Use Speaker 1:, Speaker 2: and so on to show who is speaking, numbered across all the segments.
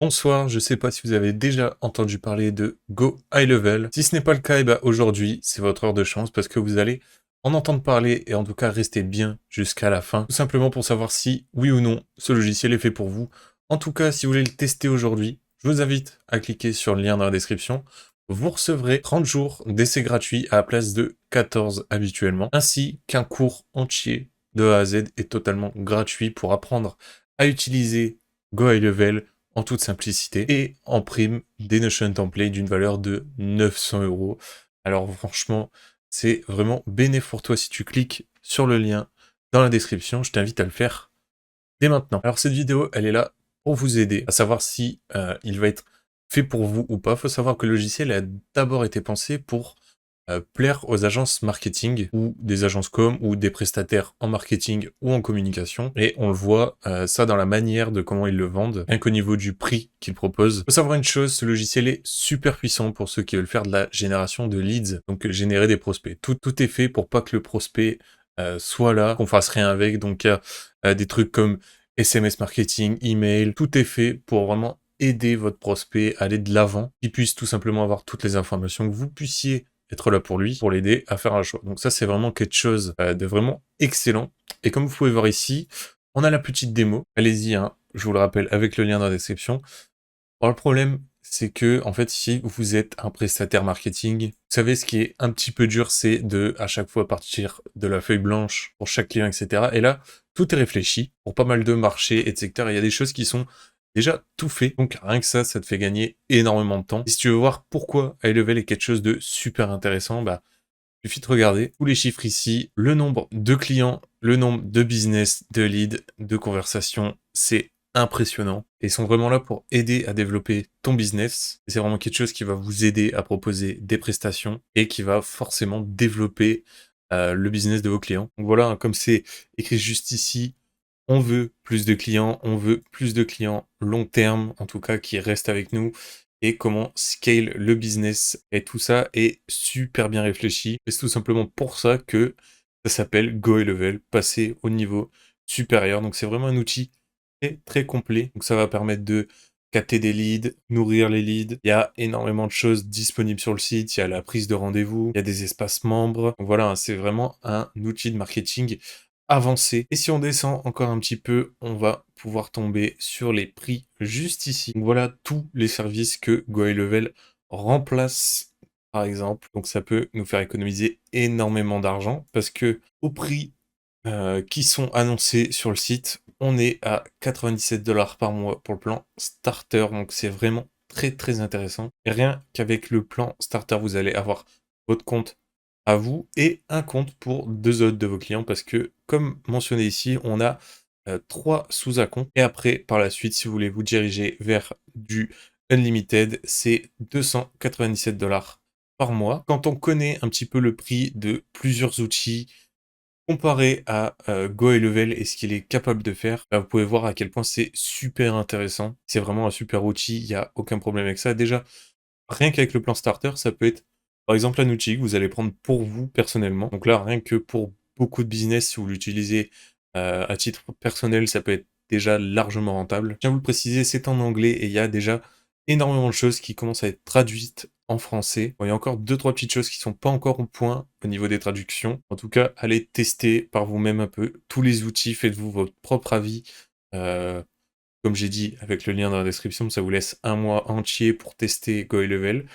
Speaker 1: Bonsoir, je sais pas si vous avez déjà entendu parler de Go High Level. Si ce n'est pas le cas, aujourd'hui, c'est votre heure de chance parce que vous allez en entendre parler et en tout cas rester bien jusqu'à la fin. Tout simplement pour savoir si, oui ou non, ce logiciel est fait pour vous. En tout cas, si vous voulez le tester aujourd'hui, je vous invite à cliquer sur le lien dans la description. Vous recevrez 30 jours d'essai gratuit à la place de 14 habituellement, ainsi qu'un cours entier de A à Z est totalement gratuit pour apprendre à utiliser Go High Level en toute simplicité, et en prime des Notion templates d'une valeur de 900 euros. Alors franchement, c'est vraiment bénéf pour toi si tu cliques sur le lien dans la description. Je t'invite à le faire dès maintenant. Alors cette vidéo, elle est là pour vous aider à savoir si il va être fait pour vous ou pas. Il faut savoir que le logiciel a d'abord été pensé pour plaire aux agences marketing ou des agences com ou des prestataires en marketing ou en communication. Et on le voit ça dans la manière de comment ils le vendent, rien qu'au niveau du prix qu'ils proposent. Faut savoir une chose, ce logiciel est super puissant pour ceux qui veulent faire de la génération de leads, donc générer des prospects. Tout est fait pour pas que le prospect soit là, qu'on fasse rien avec. Donc il y a des trucs comme SMS marketing, email, tout est fait pour vraiment aider votre prospect à aller de l'avant, qu'il puisse tout simplement avoir toutes les informations, que vous puissiez être là pour lui, pour l'aider à faire un choix. Donc ça, c'est vraiment quelque chose de vraiment excellent. Et comme vous pouvez voir ici, on a la petite démo. Allez-y, hein, je vous le rappelle, avec le lien dans la description. Alors, le problème, c'est que, en fait, si vous êtes un prestataire marketing, vous savez, ce qui est un petit peu dur, c'est de, à chaque fois, partir de la feuille blanche pour chaque client, etc. Et là, tout est réfléchi pour pas mal de marchés, etc. Il y a des choses qui sont déjà tout fait. Donc, rien que ça te fait gagner énormément de temps. Et si tu veux voir pourquoi High Level est quelque chose de super intéressant, il suffit de regarder tous les chiffres ici, le nombre de clients, le nombre de business, de leads, de conversations, c'est impressionnant. Et ils sont vraiment là pour aider à développer ton business. Et c'est vraiment quelque chose qui va vous aider à proposer des prestations et qui va forcément développer le business de vos clients. Donc voilà, hein, comme c'est écrit juste ici, on veut plus de clients long terme, en tout cas qui restent avec nous, et comment scale le business. Et tout ça est super bien réfléchi. Et c'est tout simplement pour ça que ça s'appelle Go High Level, passer au niveau supérieur. Donc c'est vraiment un outil très très complet. Donc ça va permettre de capter des leads, nourrir les leads. Il y a énormément de choses disponibles sur le site. Il y a la prise de rendez-vous, il y a des espaces membres. Donc voilà, c'est vraiment un outil de marketing avancé. Et si on descend encore un petit peu, on va pouvoir tomber sur les prix juste ici. Donc voilà tous les services que Go High Level remplace, par exemple. Donc ça peut nous faire économiser énormément d'argent parce que au prix qui sont annoncés sur le site, on est à 97 dollars par mois pour le plan starter. Donc c'est vraiment très très intéressant. Et rien qu'avec le plan starter, vous allez avoir votre compte à vous et un compte pour deux autres de vos clients parce que, comme mentionné ici, on a trois sous-acomptes. Et après, par la suite, si vous voulez vous diriger vers du Unlimited, c'est 297 dollars par mois. Quand on connaît un petit peu le prix de plusieurs outils, comparé à Go High Level et ce qu'il est capable de faire, vous pouvez voir à quel point c'est super intéressant. C'est vraiment un super outil, il n'y a aucun problème avec ça. Déjà, rien qu'avec le plan starter, ça peut être par exemple un outil que vous allez prendre pour vous personnellement. Donc là, rien que pour beaucoup de business, si vous l'utilisez à titre personnel, ça peut être déjà largement rentable. Je tiens à vous le préciser, c'est en anglais et il y a déjà énormément de choses qui commencent à être traduites en français. Bon, il y a encore deux, trois petites choses qui sont pas encore au point au niveau des traductions. En tout cas, allez tester par vous-même un peu tous les outils, faites-vous votre propre avis. Euh, Comme j'ai dit avec le lien dans la description, ça vous laisse un mois entier pour tester Go High Level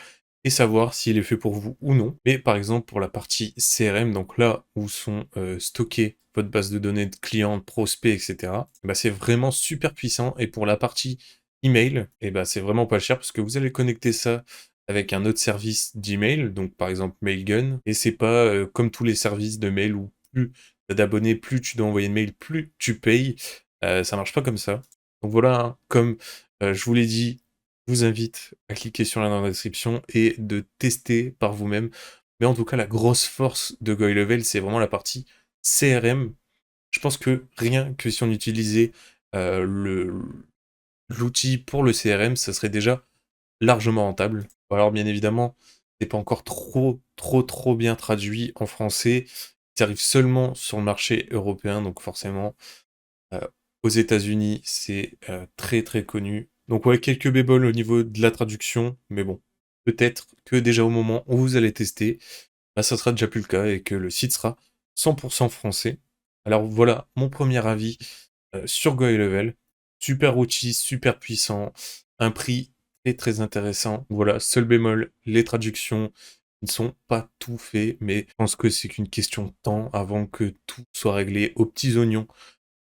Speaker 1: et savoir s'il est fait pour vous ou non. Mais par exemple, pour la partie CRM, donc là où sont stockées votre base de données de clients, de prospects, etc., c'est vraiment super puissant. Et pour la partie email, c'est vraiment pas cher parce que vous allez connecter ça avec un autre service d'email, donc par exemple Mailgun, et c'est pas comme tous les services de mail où plus t'as d'abonnés, plus tu dois envoyer de mail, plus tu payes. Ça marche pas comme ça. Donc voilà, hein, comme je vous l'ai dit, je vous invite à cliquer sur le lien dans la description et de tester par vous-même. Mais en tout cas, la grosse force de Go High Level, c'est vraiment la partie CRM. Je pense que rien que si on utilisait l'outil pour le CRM, ça serait déjà largement rentable. Alors bien évidemment, c'est pas encore trop bien traduit en français. Ça arrive seulement sur le marché européen, donc forcément, Heu, aux États-Unis, c'est très, très connu. Donc ouais, quelques bémols au niveau de la traduction, mais bon, peut-être que déjà au moment où vous allez tester, bah, ça sera déjà plus le cas et que le site sera 100% français. Alors voilà mon premier avis sur Go High Level. Super outil, super puissant, un prix très très intéressant. Voilà, seul bémol, les traductions ne sont pas tout faits, mais je pense que c'est qu'une question de temps avant que tout soit réglé aux petits oignons.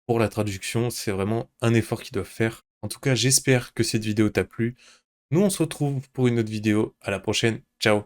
Speaker 1: Pour la traduction, c'est vraiment un effort qu'ils doivent faire. En tout cas, j'espère que cette vidéo t'a plu. Nous, on se retrouve pour une autre vidéo. À la prochaine. Ciao.